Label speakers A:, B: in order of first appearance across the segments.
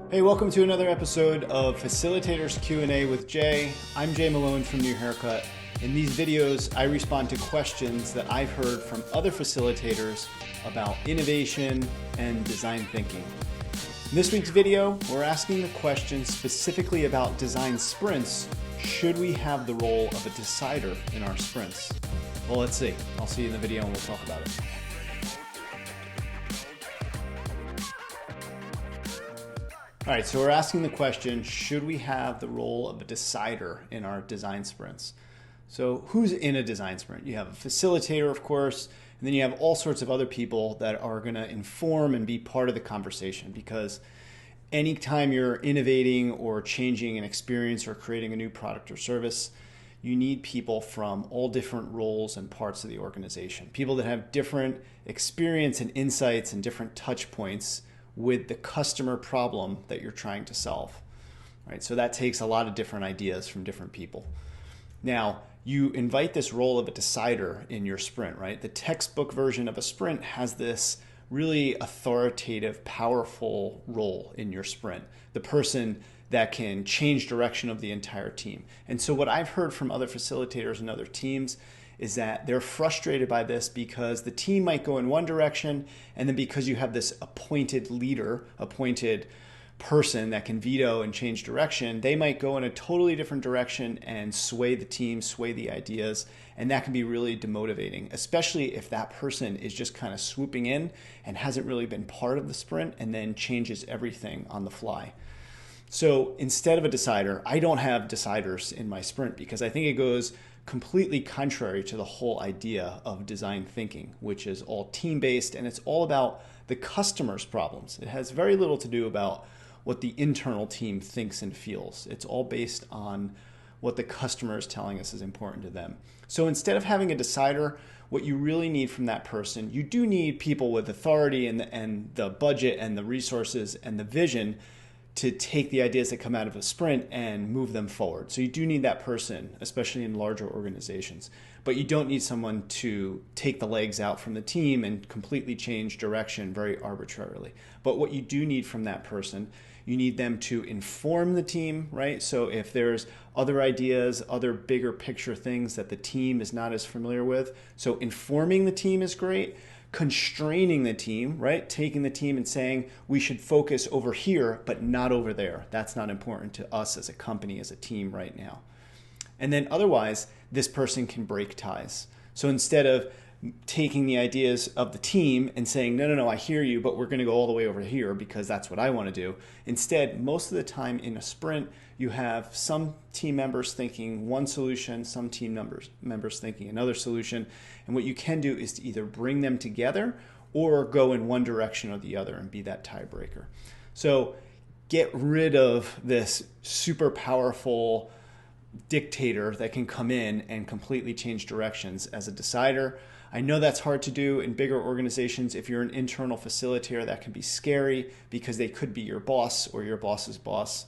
A: Hey, welcome to another episode of Facilitators Q&A with Jay. I'm Jay Melone from New Haircut. In these videos, I respond to questions that I've heard from other facilitators about innovation and design thinking. In this week's video, we're asking the question specifically about design sprints. Should we have the role of a decider in our sprints? Well, let's see. I'll see you in the video and we'll talk about it. All right, so we're asking the question, should we have the role of a decider in our design sprints? So who's in a design sprint? You have a facilitator, of course, and then you have all sorts of other people that are going to inform and be part of the conversation, because anytime you're innovating or changing an experience or creating a new product or service, you need people from all different roles and parts of the organization, people that have different experience and insights and different touch points with the customer problem that you're trying to solve. Right? So that takes a lot of different ideas from different people. Now, you invite this role of a decider in your sprint, right? The textbook version of a sprint has this really authoritative, powerful role in your sprint, the person that can change direction of the entire team. And so what I've heard from other facilitators and other teams is that they're frustrated by this because the team might go in one direction, and then because you have this appointed leader, appointed person that can veto and change direction, they might go in a totally different direction and sway the team, sway the ideas, and that can be really demotivating, especially if that person is just kind of swooping in and hasn't really been part of the sprint and then changes everything on the fly. So instead of a decider, I don't have deciders in my sprint because I think it goes completely contrary to the whole idea of design thinking, which is all team-based and it's all about the customer's problems. It has very little to do about what the internal team thinks and feels. It's all based on what the customer is telling us is important to them. So instead of having a decider, what you really need from that person, you do need people with authority and the budget and the resources and the vision to take the ideas that come out of a sprint and move them forward. So you do need that person, especially in larger organizations. But you don't need someone to take the legs out from the team and completely change direction very arbitrarily. But what you do need from that person, you need them to inform the team, right? So if there's other ideas, other bigger picture things that the team is not as familiar with, so informing the team is great. Constraining the team, right? Taking the team and saying, we should focus over here, but not over there. That's not important to us as a company, as a team right now. And then otherwise, this person can break ties. So instead of taking the ideas of the team and saying, no, I hear you, but we're going to go all the way over here because that's what I want to do. Instead, most of the time in a sprint, you have some team members thinking one solution, some team members thinking another solution. And what you can do is to either bring them together or go in one direction or the other and be that tiebreaker. So get rid of this super powerful dictator that can come in and completely change directions as a decider. I know that's hard to do in bigger organizations. If you're an internal facilitator, that can be scary because they could be your boss or your boss's boss.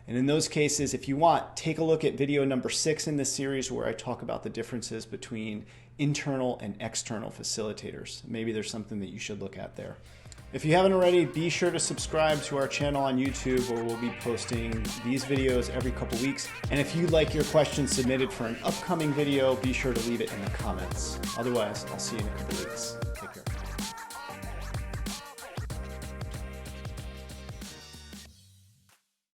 A: And in those cases, if you want, take a look at video number 6 in this series where I talk about the differences between internal and external facilitators. Maybe there's something that you should look at there. If you haven't already, be sure to subscribe to our channel on YouTube where we'll be posting these videos every couple weeks. And if you'd like your questions submitted for an upcoming video, be sure to leave it in the comments. Otherwise, I'll see you in a couple weeks.